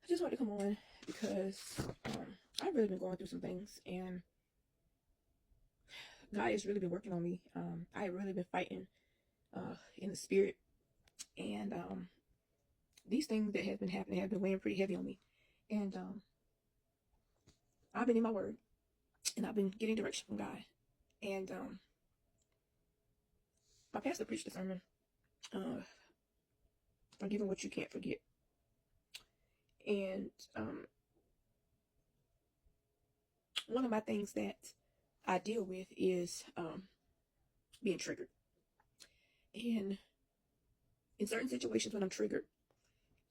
I just wanted to come on because I've really been going through some things, and God has really been working on me. I've really been fighting in the spirit, and these things that have been happening have been weighing pretty heavy on me. And I've been in my word, and I've been getting direction from God. And my pastor preached a sermon, uh, forgiving what you can't forget. And one of my things that I deal with is being triggered. And in certain situations when I'm triggered,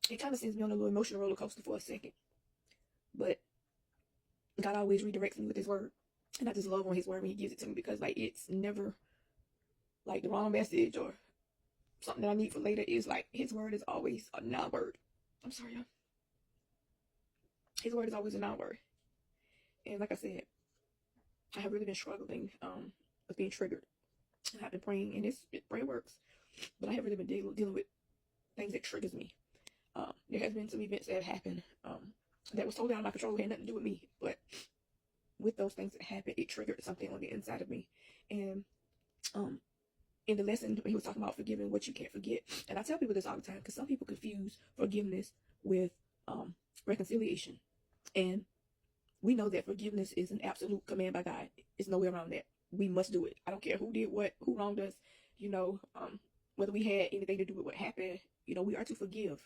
it kind of sends me on a little emotional roller coaster for a second. But God always redirects me with His word, and I just love on His word when He gives it to me, because like it's never like the wrong message or something that I need for later. Is like His word is always a non-word. I'm sorry, y'all. His word is always a non-word, and like I said, I have really been struggling with being triggered. And I've been praying, and prayer works, but I have really been dealing with things that triggers me. There has been some events that have happened that was totally out of my control, had nothing to do with me, but with those things that happened, it triggered something on the inside of me. And in the lesson, he was talking about forgiving what you can't forget. And I tell people this all the time, because some people confuse forgiveness with reconciliation. And we know that forgiveness is an absolute command by God. There's no way around that. We must do it. I don't care who did what, who wronged us, whether we had anything to do with what happened, we are to forgive,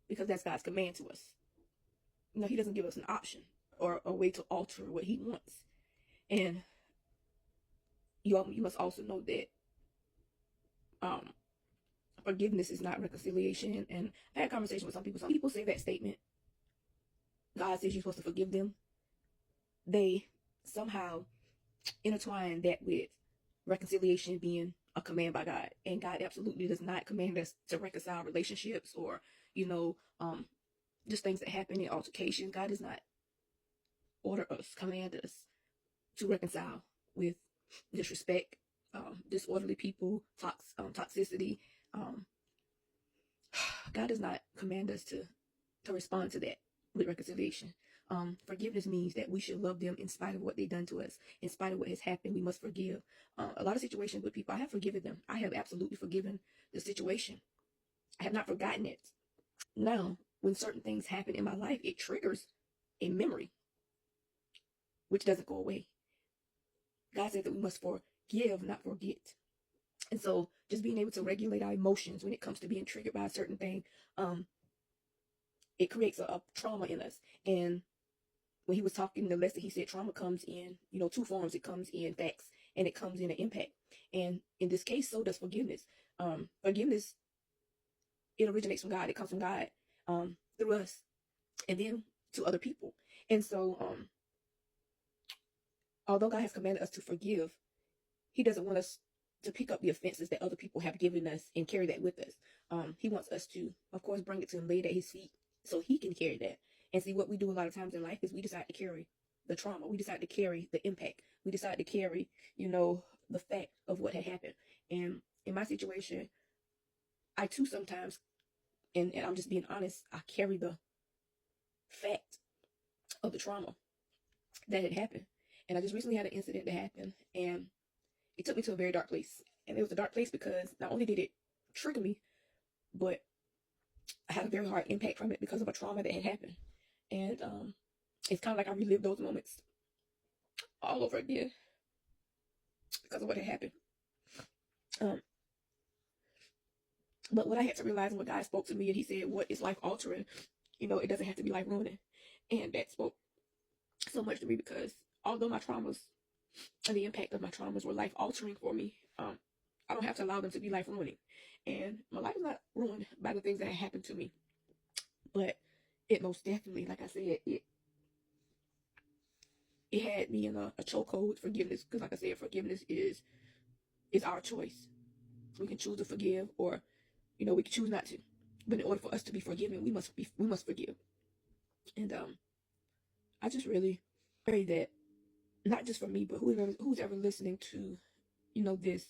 because that's God's command to us. He doesn't give us an option or a way to alter what He wants. And you must also know that forgiveness is not reconciliation. And I had a conversation with some people. Some people say that statement, God says you're supposed to forgive them, they somehow intertwine that with reconciliation being a command by God. And God absolutely does not command us to reconcile relationships or, just things that happen in altercation. God does not command us to reconcile with disrespect, disorderly people, toxicity. God does not command us to respond to that with reconciliation. Forgiveness means that we should love them in spite of what they've done to us, in spite of what has happened. We must forgive. A lot of situations with people, I have forgiven them. I have absolutely forgiven the situation. I have not forgotten it. Now, when certain things happen in my life, it triggers a memory, which doesn't go away. God said that we must forgive, not forget. And so just being able to regulate our emotions when it comes to being triggered by a certain thing, it creates a trauma in us. And when he was talking in the lesson, he said trauma comes in, two forms. It comes in facts and it comes in an impact. And in this case, so does forgiveness. Forgiveness, it originates from God. It comes from God through us and then to other people. And so although God has commanded us to forgive, He doesn't want us to pick up the offenses that other people have given us and carry that with us. He wants us to, of course, bring it to Him, lay it at His feet so He can carry that. And see, what we do a lot of times in life is we decide to carry the trauma. We decide to carry the impact. We decide to carry, the fact of what had happened. And in my situation, I too sometimes, and I'm just being honest, I carry the fact of the trauma that had happened. And I just recently had an incident that happened, and it took me to a very dark place. And it was a dark place because not only did it trigger me, but I had a very hard impact from it because of a trauma that had happened. And it's kind of like I relived those moments all over again because of what had happened. But what I had to realize, when God spoke to me and He said, what is life altering? It doesn't have to be life ruining. And that spoke so much to me, because although my traumas and the impact of my traumas were life altering for me, I don't have to allow them to be life ruining. And my life is not ruined by the things that happened to me. But it most definitely, like I said, it had me in a chokehold with forgiveness. Because like I said, forgiveness is our choice. We can choose to forgive, or we can choose not to. But in order for us to be forgiven, we must forgive. And I just really pray that, not just for me, but who's ever listening to this,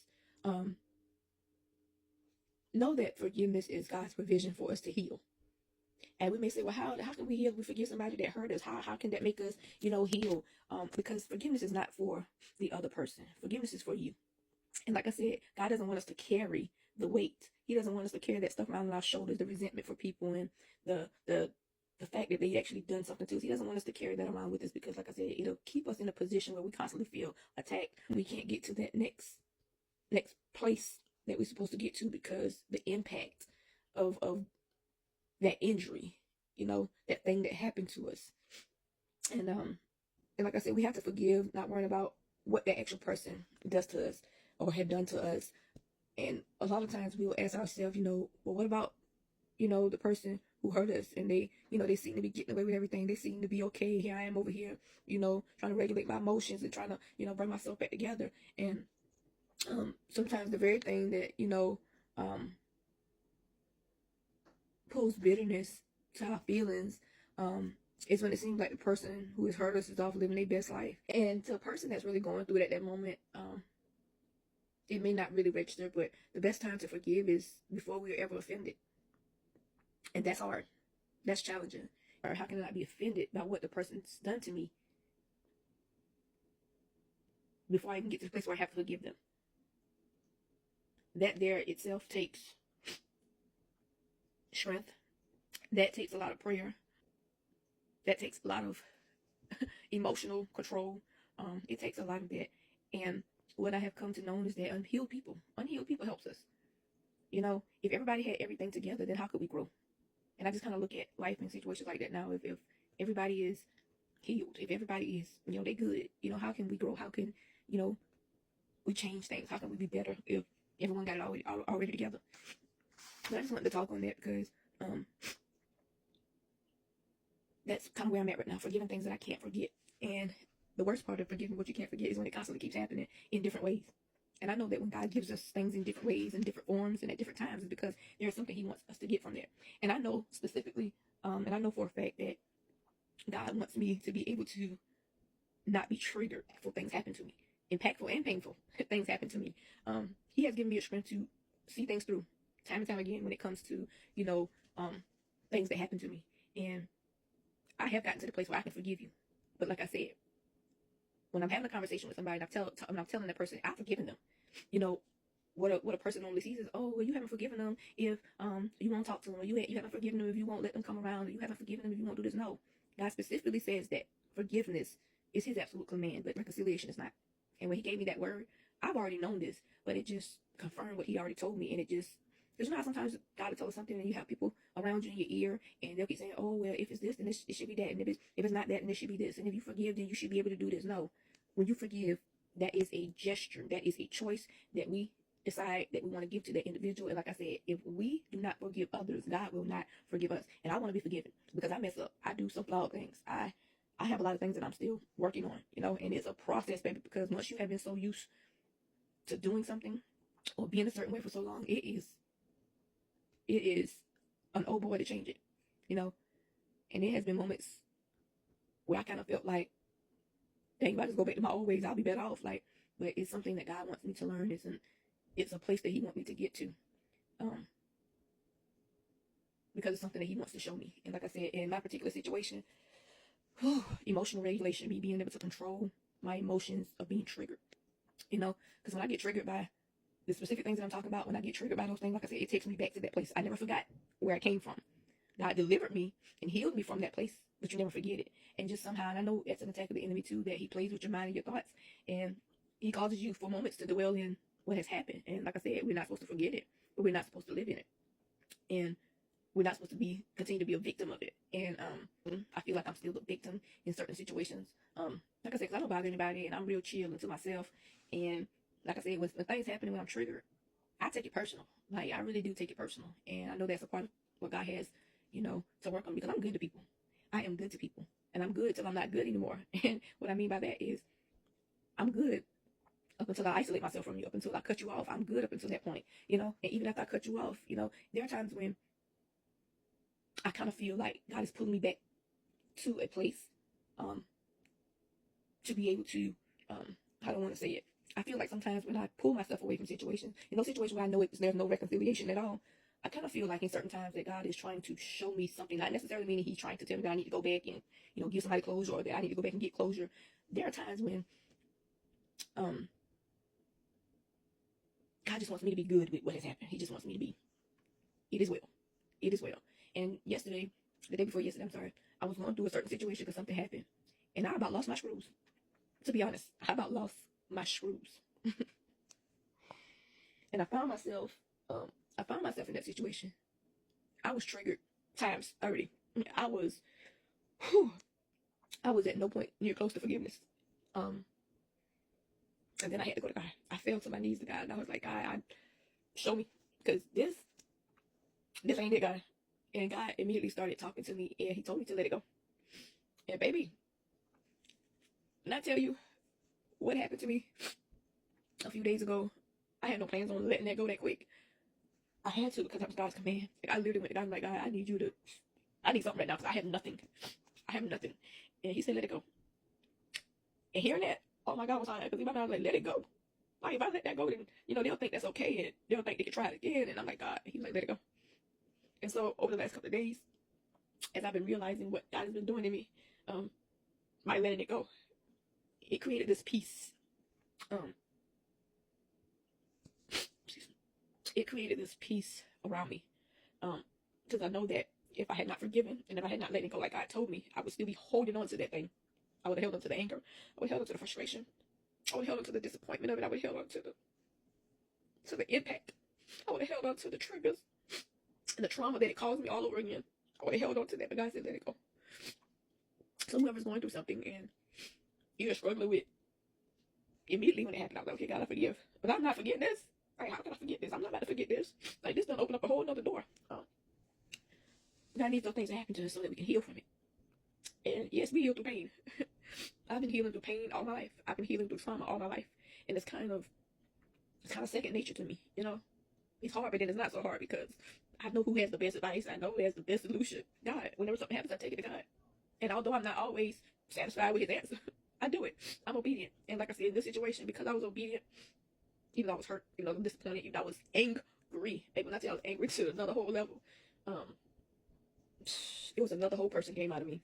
know that forgiveness is God's provision for us to heal. And we may say, well, how can we heal? We forgive somebody that hurt us. How can that make us, heal? Because forgiveness is not for the other person. Forgiveness is for you. And like I said, God doesn't want us to carry the weight. He doesn't want us to carry that stuff around on our shoulders, the resentment for people and the fact that they actually done something to us. He doesn't want us to carry that around with us because, like I said, it'll keep us in a position where we constantly feel attacked. We can't get to that next place that we're supposed to get to because the impact of that injury, that thing that happened to us. And like I said, we have to forgive, not worrying about what that actual person does to us or had done to us. And a lot of times we'll ask ourselves, well, what about, the person who hurt us and they seem to be getting away with everything. They seem to be okay. Here I am over here, trying to regulate my emotions and trying to, bring myself back together. And sometimes the very thing that, pulls bitterness to our feelings, is when it seems like the person who has hurt us is off living their best life. And to a person that's really going through it at that moment, it may not really register, but the best time to forgive is before we are ever offended. And that's hard. That's challenging. Or how can I not be offended by what the person's done to me before I even get to the place where I have to forgive them? That there itself takes strength. That takes a lot of prayer. That takes a lot of emotional control. It takes a lot of that. And what I have come to know is that unhealed people helps us. If everybody had everything together, then how could we grow? And I just kind of look at life in situations like that now. If everybody is healed, if everybody is, they good, how can we grow? How can, we change things? How can we be better if everyone got it already together? But I just wanted to talk on that because that's kind of where I'm at right now, forgiving things that I can't forget. And the worst part of forgiving what you can't forget is when it constantly keeps happening in different ways. And I know that when God gives us things in different ways, in different forms, and at different times, it's because there's something He wants us to get from there. And I know specifically, and I know for a fact that God wants me to be able to not be triggered for things happen to me, impactful and painful things happen to me. He has given me a strength to see things through time and time again when it comes to, things that happen to me. And I have gotten to the place where I can forgive you. But like I said, when I'm having a conversation with somebody and I'm telling that person I've forgiven them, what a person normally sees is, oh, well, you haven't forgiven them if you won't talk to them, or you haven't forgiven them if you won't let them come around, or you haven't forgiven them if you won't do this. No, God specifically says that forgiveness is His absolute command, but reconciliation is not. And when He gave me that word, I've already known this, but it just confirmed what He already told me, and it just, because how sometimes God will tell us something and you have people around you in your ear and they'll keep saying, oh, well, if it's this, then it should be that. And if it's not that, then it should be this. And if you forgive, then you should be able to do this. No. When you forgive, that is a gesture. That is a choice that we decide that we want to give to that individual. And like I said, if we do not forgive others, God will not forgive us. And I want to be forgiven because I mess up. I do some flawed things. I have a lot of things that I'm still working on, and it's a process, baby, because once you have been so used to doing something or being a certain way for so long, it is an old boy to change it, and there has been moments where I kind of felt like, dang, if I just go back to my old ways, I'll be better off. But it's something that God wants me to learn. It's a place that He wants me to get to, because it's something that He wants to show me. And like I said, in my particular situation, emotional regulation, me being able to control my emotions of being triggered, because when I get triggered by the specific things that I'm talking about, when I get triggered by those things, like I said, it takes me back to that place. I never forgot where I came from. God delivered me and healed me from that place, but you never forget it. And just somehow, and I know that's an attack of the enemy too, that he plays with your mind and your thoughts, and he causes you for moments to dwell in what has happened. And like I said, we're not supposed to forget it, but we're not supposed to live in it. And we're not supposed to continue to be a victim of it. And I feel like I'm still a victim in certain situations. Like I said, because I don't bother anybody, and I'm real chill into myself. And like I said, when things happen, when I'm triggered, I take it personal. Like, I really do take it personal. And I know that's a part of what God has, to work on me, because I'm good to people. I am good to people. And I'm good till I'm not good anymore. And what I mean by that is, I'm good up until I isolate myself from you, up until I cut you off. I'm good up until that point, And even after I cut you off, there are times when I kind of feel like God is pulling me back to a place to be able to, I don't want to say it. I feel like sometimes when I pull myself away from situations, situations where I know there's no reconciliation at all, I kind of feel like in certain times that God is trying to show me something, not necessarily meaning he's trying to tell me that I need to go back and, give somebody closure, or that I need to go back and get closure. There are times when God just wants me to be good with what has happened. He just wants me to be, it is well. It is well. And yesterday, the day before yesterday, I'm sorry, I was going through a certain situation because something happened. And I about lost my screws. To be honest, I about lost my screws. And I found myself in that situation. I was triggered times 30. I was at no point near close to forgiveness. And then I had to go to God. I fell to my knees to God, and I was like, God, show me, because this ain't it, God. And God immediately started talking to me, and he told me to let it go. And baby, when I tell you what happened to me a few days ago, I had no plans on letting that go that quick. I had to, because that was God's command. Like, I literally went to God and like, God, I need something right now, because I have nothing. And he said, let it go. And hearing that, oh my God, was hard, because in my mind, I was like, let it go. Like, if I let that go, then, they'll think that's okay, and they'll think they can try it again. And I'm like, God, he's like, let it go. And so over the last couple of days, as I've been realizing what God has been doing in me, by letting it go, it created this peace. It created this peace around me. Because I know that if I had not forgiven, and if I had not let it go like God told me, I would still be holding on to that thing. I would have held on to the anger. I would have held on to the frustration. I would have held on to the disappointment of it. I would have held on to the impact. I would have held on to the triggers and the trauma that it caused me all over again. I would have held on to that, but God said, let it go. So whoever's going through something and you're struggling with, immediately when it happened, I was like, okay, God, I forgive. But I'm not forgetting this. Like, how can I forget this? I'm not about to forget this. Like, this done open up a whole nother door. God needs those things to happen to us so that we can heal from it. And yes, we heal through pain. I've been healing through pain all my life. I've been healing through trauma all my life. And it's kind of second nature to me, It's hard, but then it's not so hard, because I know who has the best advice. I know who has the best solution. God. Whenever something happens, I take it to God. And although I'm not always satisfied with his answer, I do it. I'm obedient. And like I said, in this situation, because I was obedient, even though I was hurt, I was disappointed, even though I was angry. Maybe when I tell I was angry to another whole level, it was another whole person came out of me,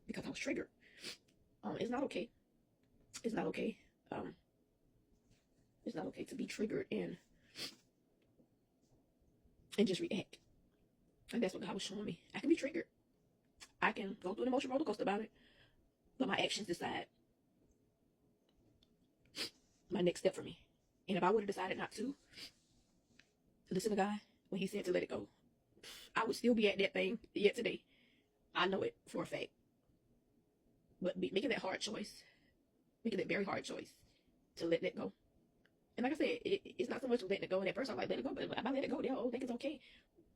because I was triggered. It's not okay. It's not okay. It's not okay to be triggered and just react. And that's what God was showing me. I can be triggered. I can go through an emotional roller coaster about it, but my actions decide my next step for me. And if I would have decided not to listen to God when he said to let it go, I would still be at that thing yet today. I know it for a fact. But making that hard choice, making that very hard choice to let that go. And like I said, it's not so much letting it go. And at first I'm like, let it go. But if I let it go, they'll think it's okay.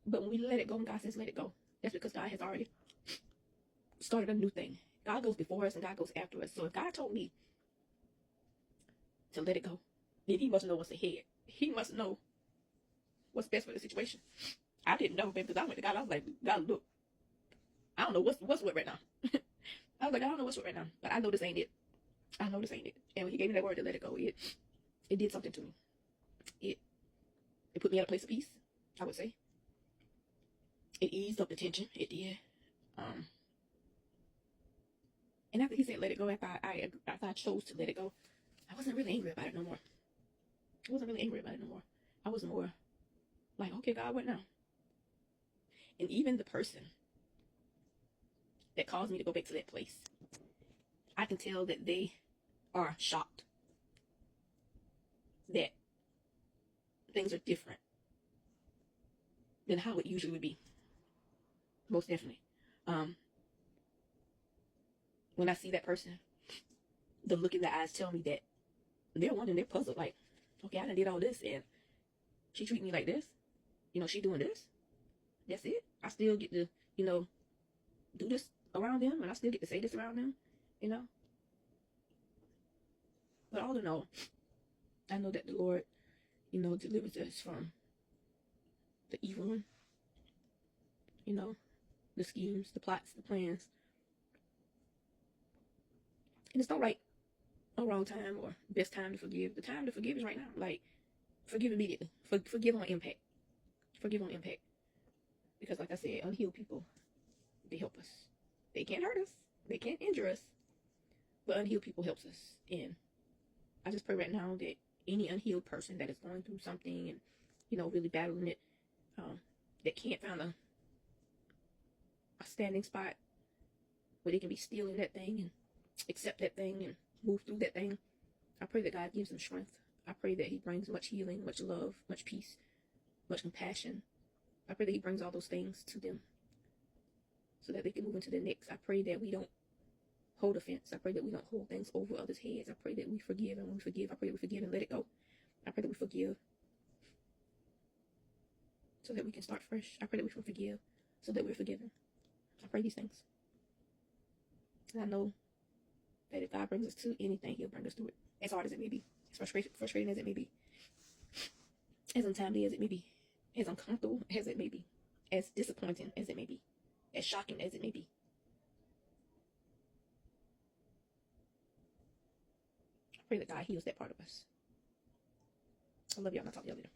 But when we let it go and God says let it go, that's because God has already started a new thing. God goes before us and God goes after us. So if God told me to let it go, then he must know what's ahead. He must know what's best for the situation. I didn't know, baby, because I went to God. I was like, God, look, I don't know what's what right now. I was like, I don't know what's what right now, but I know this ain't it. I know this ain't it. And when he gave me that word to let it go, it did something to me. It put me at a place of peace, I would say. It eased up the tension. It did. And after he said let it go, after I chose to let it go, I wasn't really angry about it no more. I was more like, okay, God, what now? And even the person that caused me to go back to that place, I can tell that they are shocked that things are different than how it usually would be. Most definitely. When I see that person, the look in their eyes tell me that they're wondering, they're puzzled, like, okay, I done did all this and she treat me like this. She doing this. That's it. I still get to, do this around them, and I still get to say this around them, But all in all, I know that the Lord, delivers us from the evil one, the schemes, the plots, the plans. And it's no right or wrong time or best time to forgive. The time to forgive is right now. Like, forgive immediately. Forgive on impact. Forgive on impact. Because like I said, unhealed people, they help us. They can't hurt us. They can't injure us. But unhealed people helps us. And I just pray right now that any unhealed person that is going through something and, really battling it, that can't find a standing spot where they can be still in that thing and accept that thing and move through that thing. I pray that God gives them strength. I pray that He brings much healing, much love, much peace, much compassion. I pray that He brings all those things to them so that they can move into the next. I pray that we don't hold offense. I pray that we don't hold things over others' heads. I pray that we forgive, and when we forgive, I pray that we forgive and let it go. I pray that we forgive so that we can start fresh. I pray that we forgive so that we're forgiven. I pray these things. And I know that if God brings us to anything, He'll bring us through it. As hard as it may be, as frustrating as it may be, as untimely as it may be, as uncomfortable as it may be, as disappointing as it may be, as shocking as it may be. I pray that God heals that part of us. I love y'all, and I'll talk to y'all later.